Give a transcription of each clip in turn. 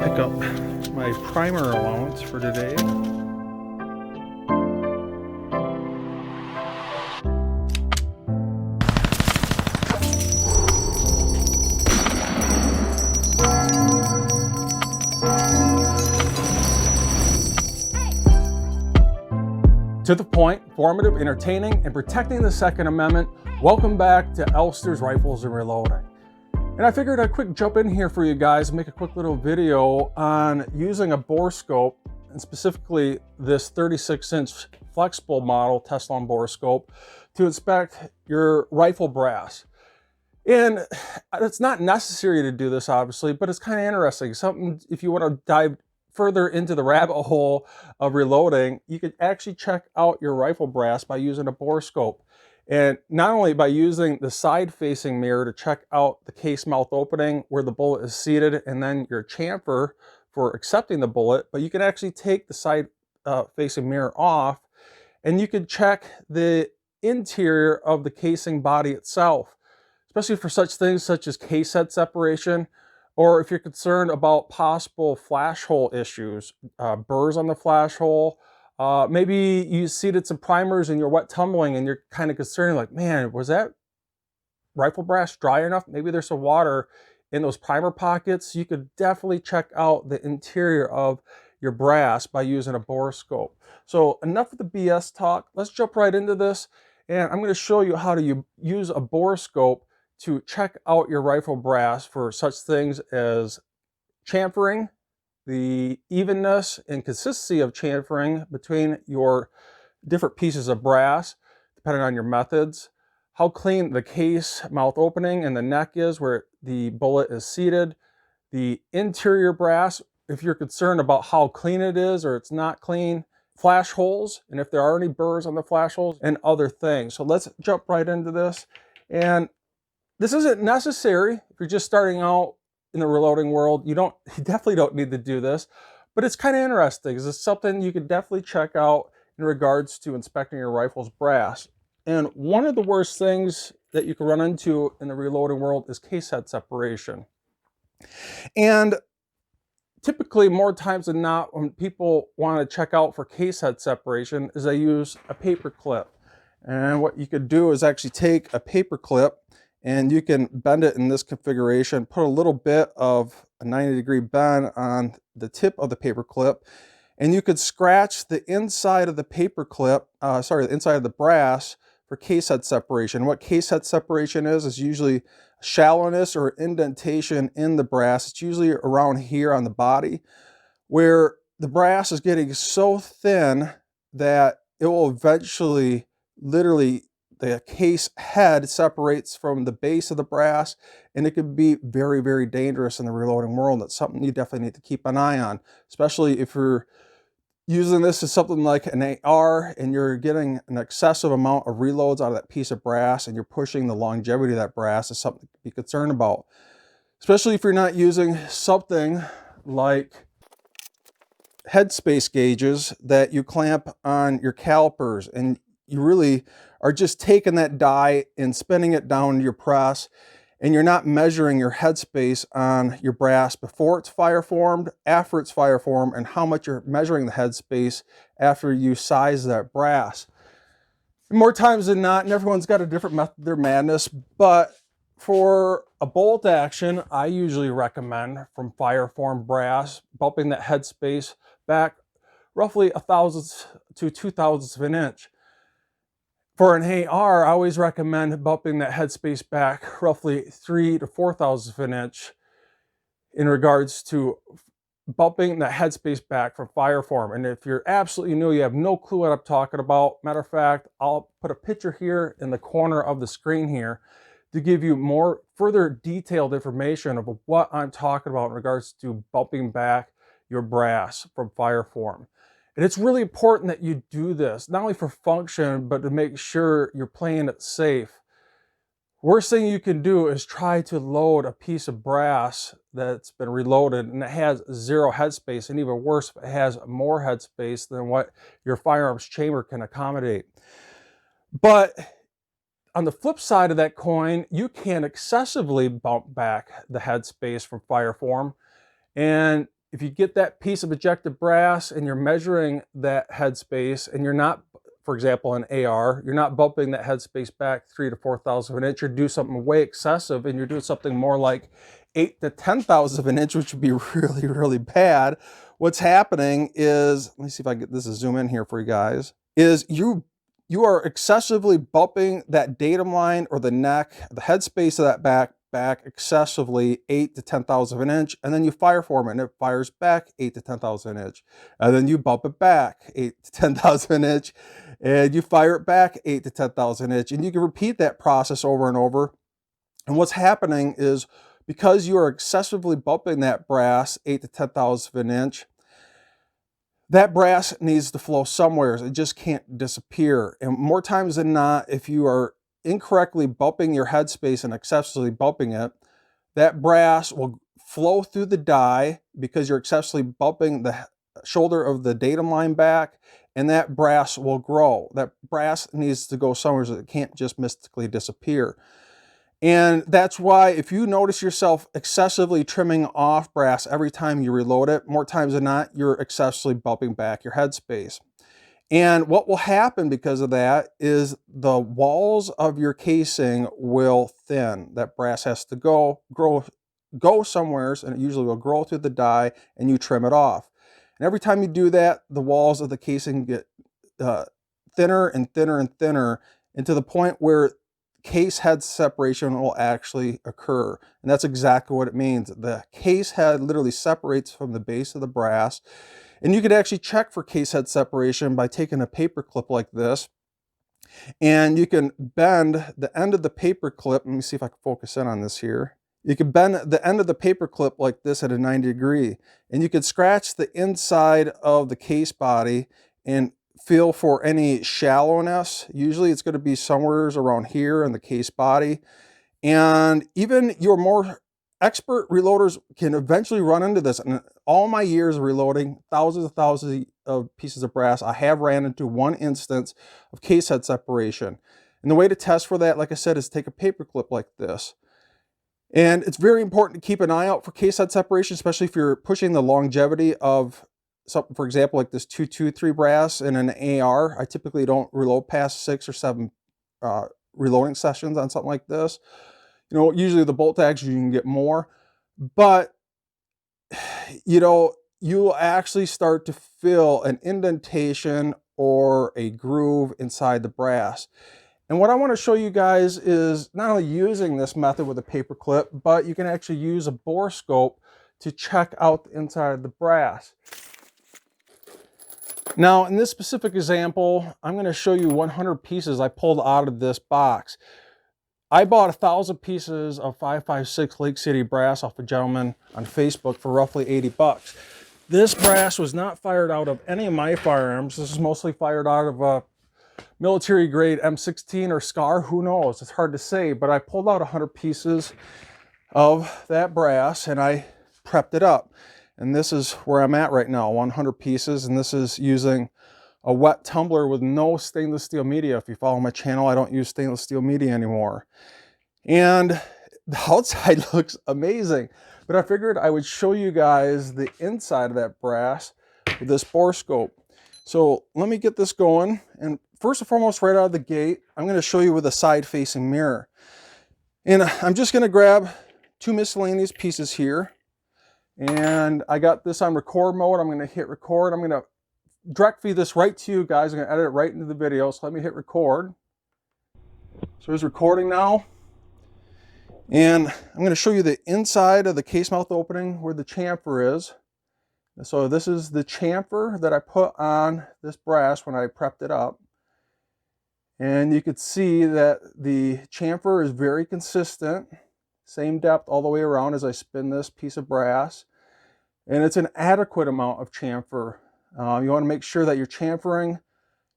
pick up my primer allowance for today. To the point, informative, entertaining, and protecting the Second Amendment. Welcome back to Elfster's Rifles and Reloading. And I figured I'd quick jump in here for you guys and make a quick little video on using a bore scope, and specifically this 36-inch flexible model Teflon bore scope, to inspect your rifle brass. And it's not necessary to do this, obviously, but it's kind of interesting. Something, if you want to dive further into the rabbit hole of reloading, you could actually check out your rifle brass by using a bore scope. And not only by using the side-facing mirror to check out the case mouth opening where the bullet is seated, and then your chamfer for accepting the bullet, but you can actually take the side-facing mirror off, and you can check the interior of the casing body itself, especially for such things such as case head separation, or if you're concerned about possible flash hole issues, burrs on the flash hole. Maybe you seeded some primers and you're wet tumbling and you're kind of concerned, like, man, was that rifle brass dry enough? Maybe there's some water in those primer pockets. You could definitely check out the interior of your brass by using a bore scope. So enough of the BS talk. Let's jump right into this. And I'm going to show you how to use a bore scope to check out your rifle brass for such things as chamfering, the evenness and consistency of chamfering between your different pieces of brass, depending on your methods, how clean the case mouth opening and the neck is where the bullet is seated, the interior brass, if you're concerned about how clean it is or it's not clean, flash holes, and if there are any burrs on the flash holes, and other things. So let's jump right into this. And this isn't necessary if you're just starting out in the reloading world. You definitely don't need to do this, but it's kind of interesting because it's something you could definitely check out in regards to inspecting your rifle's brass. And one of the worst things that you can run into in the reloading world is case head separation. And typically, more times than not, when people want to check out for case head separation, is they use a paper clip. And what you could do is actually take a paper clip and you can bend it in this configuration, put a little bit of a 90-degree bend on the tip of the paper clip, and you could scratch the inside of the paper clip, the inside of the brass for case head separation. What case head separation is usually shallowness or indentation in the brass. It's usually around here on the body, where the brass is getting so thin that it will eventually, literally, the case head separates from the base of the brass, and it can be very, very dangerous in the reloading world. That's something you definitely need to keep an eye on, especially if you're using this as something like an AR and you're getting an excessive amount of reloads out of that piece of brass and you're pushing the longevity of that brass. Is something to be concerned about, especially if you're not using something like headspace gauges that you clamp on your calipers, and you really are just taking that die and spinning it down your press, and you're not measuring your headspace on your brass before it's fire formed, after it's fire formed, and how much you're measuring the headspace after you size that brass. More times than not, and everyone's got a different method of their madness, but for a bolt action, I usually recommend from fire formed brass, bumping that headspace back roughly 1/1000th to 2/1000ths of an inch. For an AR, I always recommend bumping that headspace back roughly 3 to 4/1000ths of an inch in regards to bumping that headspace back from fire form. And if you're absolutely new, you have no clue what I'm talking about, matter of fact, I'll put a picture here in the corner of the screen here to give you more further detailed information of what I'm talking about in regards to bumping back your brass from fire form. And it's really important that you do this, not only for function, but to make sure you're playing it safe. Worst thing you can do is try to load a piece of brass that's been reloaded and it has zero headspace, and even worse, if it has more headspace than what your firearms chamber can accommodate. But on the flip side of that coin, you can excessively bump back the headspace from fire form. And if you get that piece of ejected brass and you're measuring that headspace and you're not, for example, an AR, you're not bumping that headspace back 3 to 4 thousandths of an inch, you're doing something way excessive and you're doing something more like 8 to 10 thousandths of an inch, which would be really, really bad. What's happening is, let me see if I get this to zoom in here for you guys, is you are excessively bumping that datum line or the neck, the headspace of that back excessively 8 to 10 thousandths of an inch, and then you fire form it and it fires back 8 to 10 thousandths of an inch, and then you bump it back 8 to 10 thousandths of an inch, and you fire it back 8 to 10 thousandths of an inch, and you can repeat that process over and over. And what's happening is, because you are excessively bumping that brass 8 to 10 thousandths of an inch, that brass needs to flow somewhere. It just can't disappear. And more times than not, if you are incorrectly bumping your headspace and excessively bumping it, that brass will flow through the die because you're excessively bumping the shoulder of the datum line back, and that brass will grow. That brass needs to go somewhere, so it can't just mystically disappear. And that's why if you notice yourself excessively trimming off brass every time you reload it, more times than not, you're excessively bumping back your headspace. And what will happen because of that is the walls of your casing will thin. That brass has to go somewhere, and it usually will grow through the die, and you trim it off. And every time you do that, the walls of the casing get thinner and thinner and thinner, and to the point where case head separation will actually occur. And that's exactly what it means. The case head literally separates from the base of the brass. And you could actually check for case head separation by taking a paper clip like this. And you can bend the end of the paper clip. Let me see if I can focus in on this here. You can bend the end of the paper clip like this at a 90 degree. And you could scratch the inside of the case body and feel for any shallowness. Usually it's going to be somewhere around here in the case body. And even your more expert reloaders can eventually run into this. And all my years of reloading thousands of pieces of brass, I have ran into one instance of case head separation. And the way to test for that, like I said, is take a paper clip like this. And it's very important to keep an eye out for case head separation, especially if you're pushing the longevity of something, for example, like this 223 brass in an AR. I typically don't reload past 6 or 7 reloading sessions on something like this. You know, usually the bolt action you can get more, but you know, you will actually start to feel an indentation or a groove inside the brass. And what I want to show you guys is not only using this method with a paper clip, but you can actually use a bore scope to check out the inside of the brass. Now, in this specific example, I'm going to show you 100 pieces I pulled out of this box. I bought 1,000 pieces of 556 Lake City brass off a gentleman on Facebook for roughly 80 bucks. This brass was not fired out of any of my firearms. This is mostly fired out of a military grade M16 or SCAR, who knows? It's hard to say, but I pulled out 100 pieces of that brass and I prepped it up. And this is where I'm at right now, 100 pieces, and this is using a wet tumbler with no stainless steel media. If you follow my channel, I don't use stainless steel media anymore. And the outside looks amazing, but I figured I would show you guys the inside of that brass with this bore scope. So let me get this going. And first and foremost, right out of the gate, I'm going to show you with a side-facing mirror. And I'm just going to grab 2 miscellaneous pieces here. And I got this on record mode. I'm going to hit record. I'm going to direct feed this right to you guys. I'm going to edit it right into the video. So let me hit record. So it's recording now. And I'm going to show you the inside of the case mouth opening where the chamfer is. So this is the chamfer that I put on this brass when I prepped it up. And you could see that the chamfer is very consistent. Same depth all the way around as I spin this piece of brass. And it's an adequate amount of chamfer. You want to make sure that you're chamfering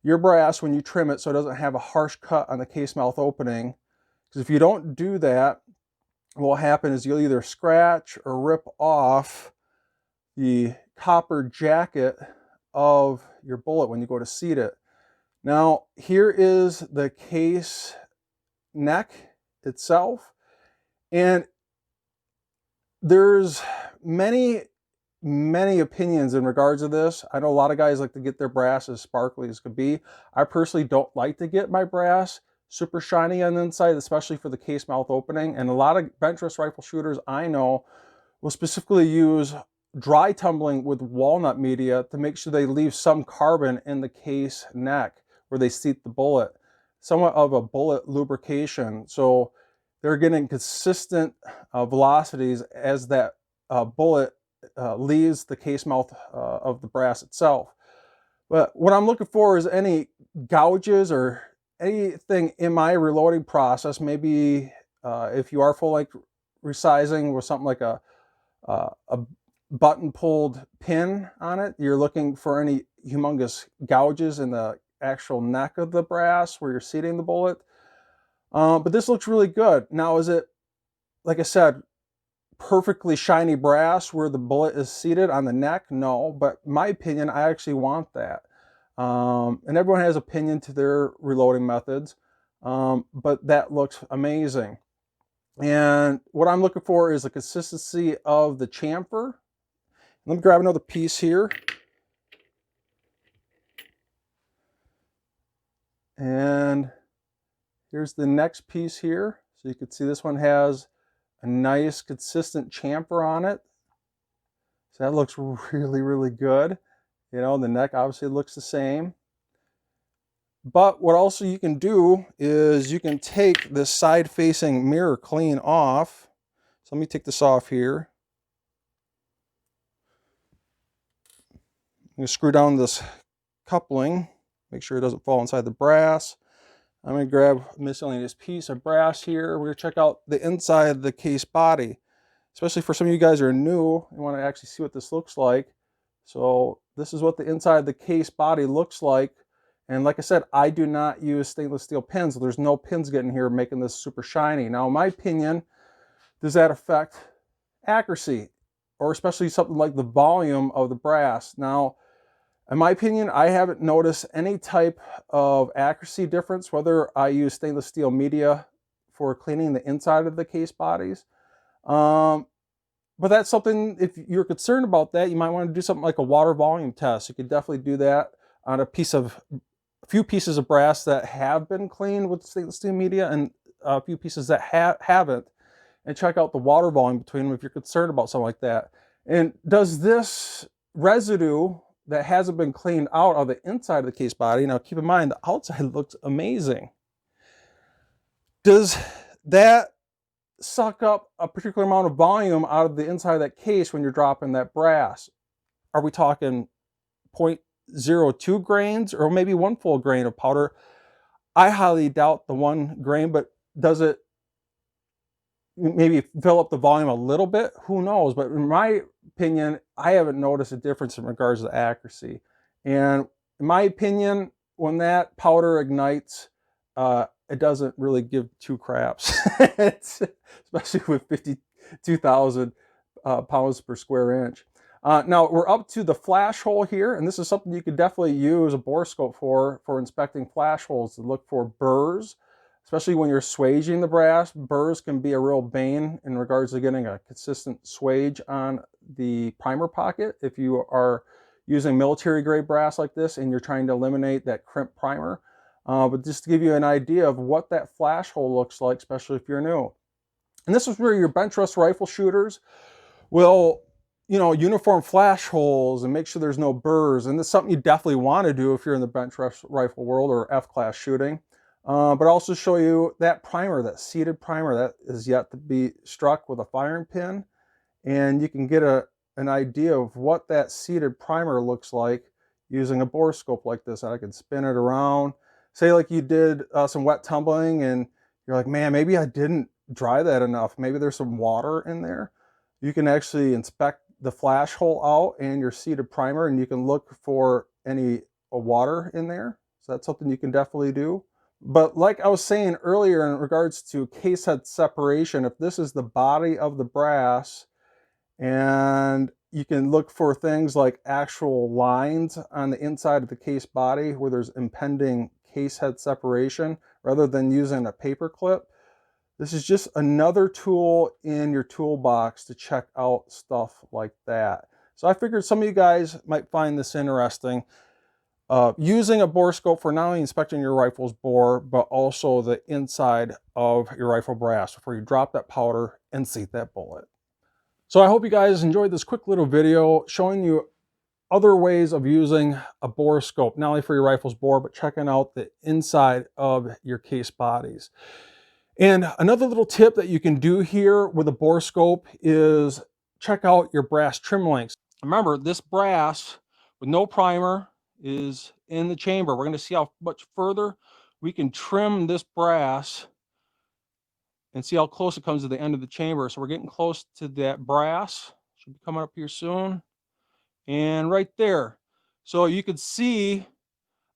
your brass when you trim it so it doesn't have a harsh cut on the case mouth opening. Because if you don't do that, what will happen is you'll either scratch or rip off the copper jacket of your bullet when you go to seat it. Now, here is the case neck itself. And there's many many opinions in regards to this. I know a lot of guys like to get their brass as sparkly as could be. I personally don't like to get my brass super shiny on the inside, especially for the case mouth opening. And a lot of bench rest rifle shooters I know will specifically use dry tumbling with walnut media to make sure they leave some carbon in the case neck where they seat the bullet, somewhat of a bullet lubrication. So they're getting consistent velocities as that bullet leaves the case mouth of the brass itself. But what I'm looking for is any gouges or anything in my reloading process. Maybe if you are full length resizing with something like a button pulled pin on it, you're looking for any humongous gouges in the actual neck of the brass where you're seating the bullet. But this looks really good. Now, is it, like I said, perfectly shiny brass where the bullet is seated on the neck? No, but in my opinion, I actually want that. And everyone has opinion to their reloading methods, but that looks amazing. And what I'm looking for is the consistency of the chamfer. Let me grab another piece here. And here's the next piece here. So you can see this one has a nice consistent chamfer on it. So that looks really, really good. You know, the neck obviously looks the same. But what also you can do is you can take this side facing mirror clean off. So let me take this off here. I'm going to screw down this coupling, make sure it doesn't fall inside the brass. I'm going to grab a miscellaneous piece of brass here. We're going to check out the inside of the case body, especially for some of you guys who are new and want to actually see what this looks like. So this is what the inside of the case body looks like. And like I said, I do not use stainless steel pins. So there's no pins getting here making this super shiny. Now, in my opinion, does that affect accuracy, or especially something like the volume of the brass? Now, in my opinion, I haven't noticed any type of accuracy difference, whether I use stainless steel media for cleaning the inside of the case bodies. But that's something, if you're concerned about that, you might want to do something like a water volume test. You could definitely do that on a few pieces of brass that have been cleaned with stainless steel media and a few pieces that haven't, and check out the water volume between them if you're concerned about something like that. And does this residue that hasn't been cleaned out of the inside of the case body, now keep in mind the outside looks amazing, does that suck up a particular amount of volume out of the inside of that case when you're dropping that brass? Are we talking 0.02 grains or maybe 1 full grain of powder? I highly doubt the 1 grain, but does it maybe fill up the volume a little bit? Who knows? But in my opinion, I haven't noticed a difference in regards to accuracy. And in my opinion, when that powder ignites, it doesn't really give two craps, especially with 52,000 pounds per square inch. Now we're up to the flash hole here, and this is something you could definitely use a bore scope for inspecting flash holes, to look for burrs. Especially when you're swaging the brass, burrs can be a real bane in regards to getting a consistent swage on the primer pocket. If you are using military grade brass like this and you're trying to eliminate that crimp primer. But just to give you an idea of what that flash hole looks like, especially if you're new. And this is where your bench rest rifle shooters will, you know, uniform flash holes and make sure there's no burrs. And this is something you definitely want to do if you're in the bench rest rifle world or F-class shooting. But also show you that primer, that seated primer that is yet to be struck with a firing pin. And you can get an idea of what that seated primer looks like using a bore scope like this. I can spin it around. Say like you did some wet tumbling and you're like, man, maybe I didn't dry that enough. Maybe there's some water in there. You can actually inspect the flash hole out and your seated primer, and you can look for any water in there. So that's something you can definitely do. But like I was saying earlier in regards to case head separation, if this is the body of the brass, and you can look for things like actual lines on the inside of the case body where there's impending case head separation rather than using a paper clip. This is just another tool in your toolbox to check out stuff like that. So I figured some of you guys might find this interesting. Using a bore scope for not only inspecting your rifle's bore, but also the inside of your rifle brass before you drop that powder and seat that bullet. So I hope you guys enjoyed this quick little video showing you other ways of using a bore scope, not only for your rifle's bore, but checking out the inside of your case bodies. And another little tip that you can do here with a bore scope is check out your brass trim lengths. Remember, this brass with no primer is in the chamber. We're going to see how much further we can trim this brass and see how close it comes to the end of the chamber. So we're getting close to that brass. Should be coming up here soon. And right there. So you can see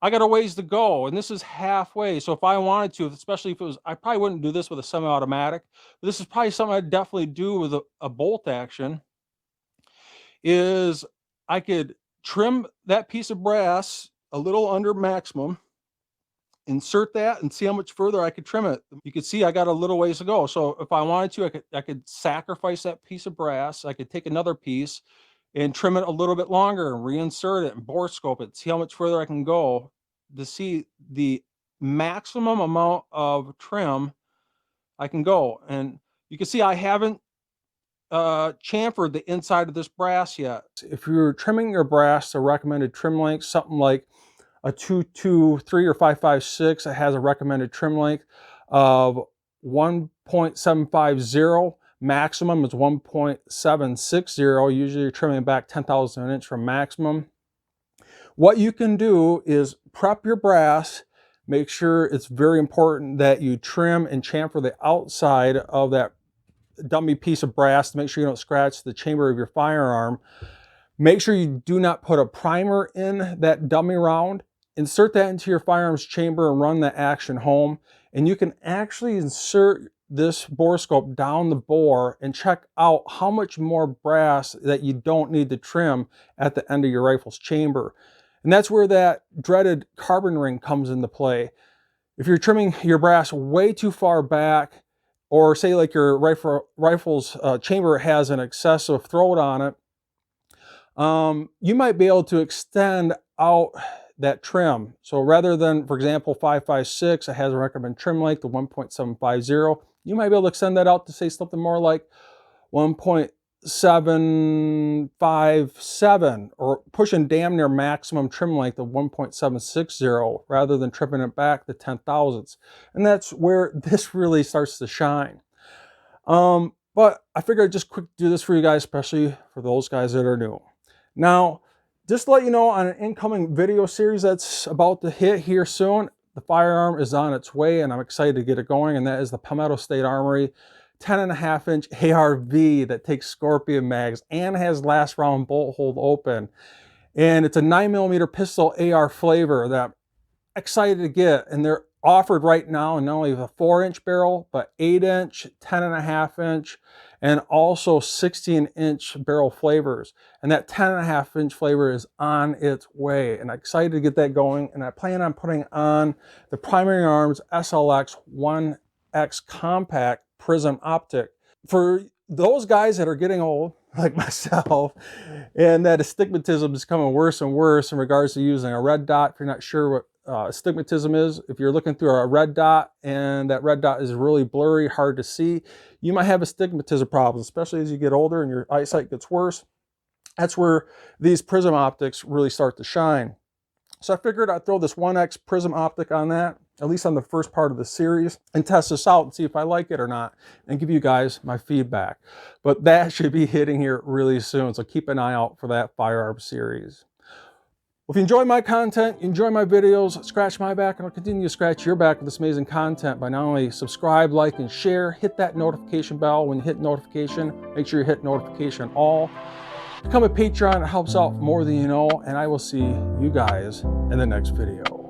I got a ways to go, and this is halfway. So if I wanted to, especially if it was, I probably wouldn't do this with a semi-automatic, but this is probably something I'd definitely do with a bolt action, is I could trim that piece of brass a little under maximum, insert that, and see how much further I could trim it. You can see I got a little ways to go. So if I wanted to, I could sacrifice that piece of brass. I could take another piece and trim it a little bit longer and reinsert it and bore scope it, see how much further I can go to see the maximum amount of trim I can go. And you can see I haven't chamfered the inside of this brass yet. If you're trimming your brass, the recommended trim length, something like a 223 or 556, it has a recommended trim length of 1.750. Maximum is 1.760. Usually you're trimming back 10,000 of an inch from maximum. What you can do is prep your brass. Make sure, it's very important that you trim and chamfer the outside of that dummy piece of brass to make sure you don't scratch the chamber of your firearm. Make sure you do not put a primer in that dummy round. Insert that into your firearm's chamber and run the action home. And you can actually insert this bore scope down the bore and check out how much more brass that you don't need to trim at the end of your rifle's chamber. And that's where that dreaded carbon ring comes into play. If you're trimming your brass way too far back, or say like your rifle's chamber has an excessive throat on it, you might be able to extend out that trim. So rather than, for example, 556, it has a recommended trim length of 1.750. You might be able to extend that out to say something more like 1.757, or pushing damn near maximum trim length of 1.760 rather than trimming it back to 10,000ths. And that's where this really starts to shine. But I figured I'd just quick do this for you guys, especially for those guys that are new. Now, just to let you know, on an incoming video series that's about to hit here soon, the firearm is on its way and I'm excited to get it going, and that is the Palmetto State Armory 10.5-inch ARV that takes Scorpion mags and has last round bolt hold open. And it's a 9mm pistol AR flavor that I'm excited to get, and they're offered right now in not only the 4-inch barrel, but 8-inch, 10.5-inch, and also 16-inch barrel flavors. And that 10.5-inch flavor is on its way, and I'm excited to get that going. And I plan on putting on the Primary Arms SLX 1X Compact Prism Optic. For those guys that are getting old, like myself, and that astigmatism is becoming worse and worse in regards to using a red dot. If you're not sure what astigmatism is, if you're looking through a red dot and that red dot is really blurry, hard to see, you might have astigmatism problems, especially as you get older and your eyesight gets worse. That's where these prism optics really start to shine. So I figured I'd throw this 1X prism optic on that, at least on the first part of the series, and test this out and see if I like it or not, and give you guys my feedback. But that should be hitting here really soon, so keep an eye out for that firearm series. Well, if you enjoy my content, you enjoy my videos, scratch my back, and I'll continue to scratch your back with this amazing content by not only subscribe, like, and share, hit that notification bell. When you hit notification, make sure you hit notification all. Become a Patreon, it helps out more than you know, and I will see you guys in the next video.